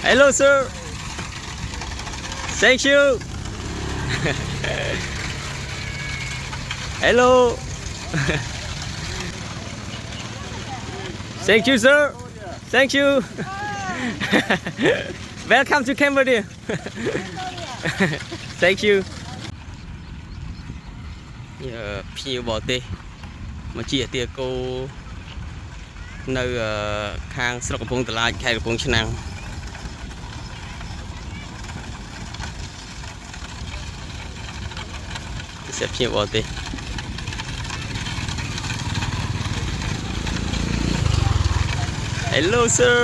Hello, sir. Thank you. Hello. Thank you, sir. Thank you. Welcome to Cambodia. Thank you. ភ្ញៀវបរទេសមកជាទាគោនៅខាងស្រុកកំពង់តឡាចខេត្តកំពង់ឆ្នាំងសិស្សភ្ញៀវបរទេស Hello sir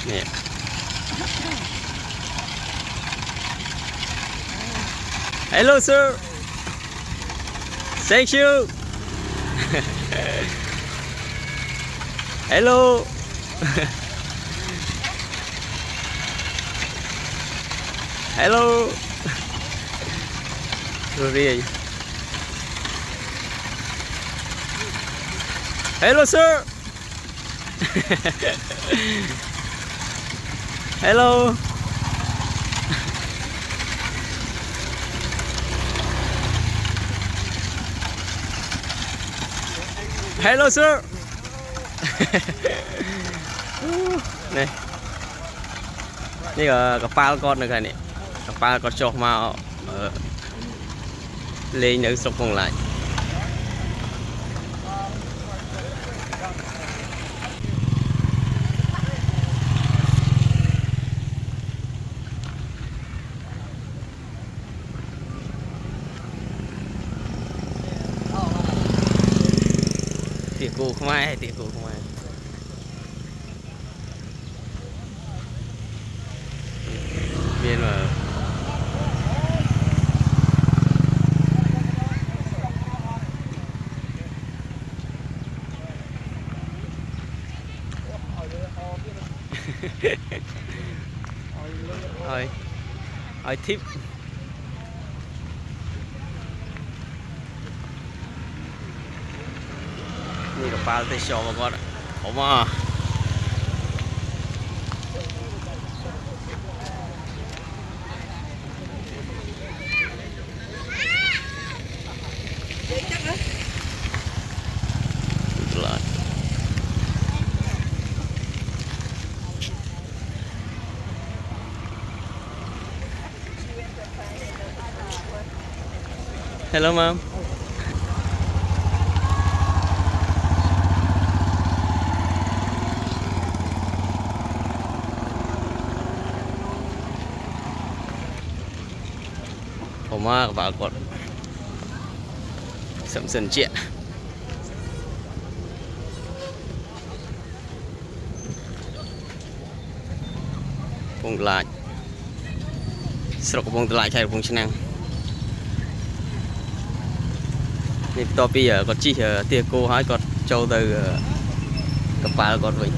នេះ Hello sir Thank you. Hello. Hello. Sorry. Hello sir. Hello. Hello sir. Này. Đây là cặp ba con này này. Cặp ba con chọc màu lên những sọc còn lại. Tiệc cô không ai, tiệc cô không ai. Bên mà hỏi tipนี่กับปลาเตชอมาก่อนผมอ่ะ Hello ma'am. Hôm qua các bạn còn sầm sần chuyện bông lại sọc bông lại chạy bông chân năng thì to bây giờ còn chi tia cô hỏi còn châu từ cặp ba còn vậy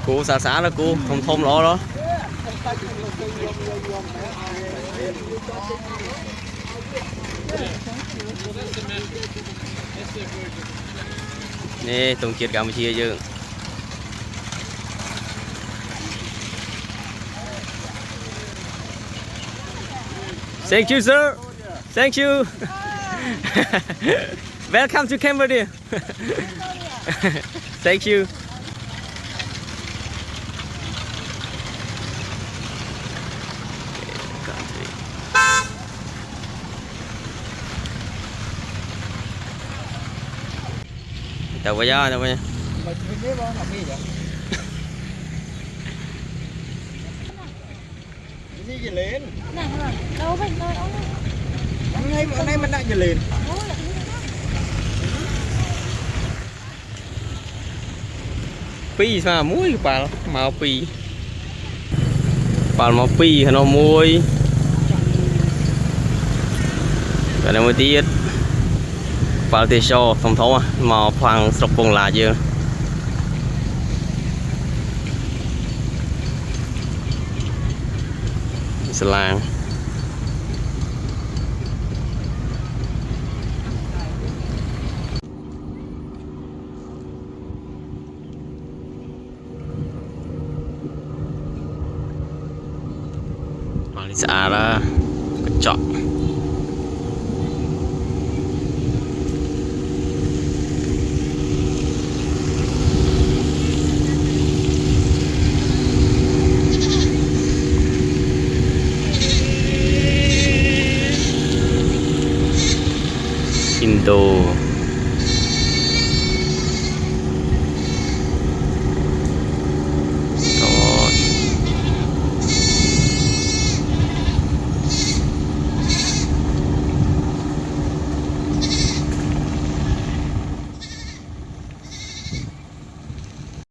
cô xả đó cô thông thông lo đó nè tùng kiệt Campuchia chứ thank you sir thank you welcome to Cambodia thank you. Đâu có gió đâu nha. Cái gì lên? Này rồi, đâu phải nơi ông. Hôm nay mình lại gì lên? Pi sao muối bà màu pi. Bà màu pi nó muối. แต่ในวันที่ปาร์ตี้โชว์สมทบมาฟังสกปงลาเยอะสลางpaling searah kecok Indo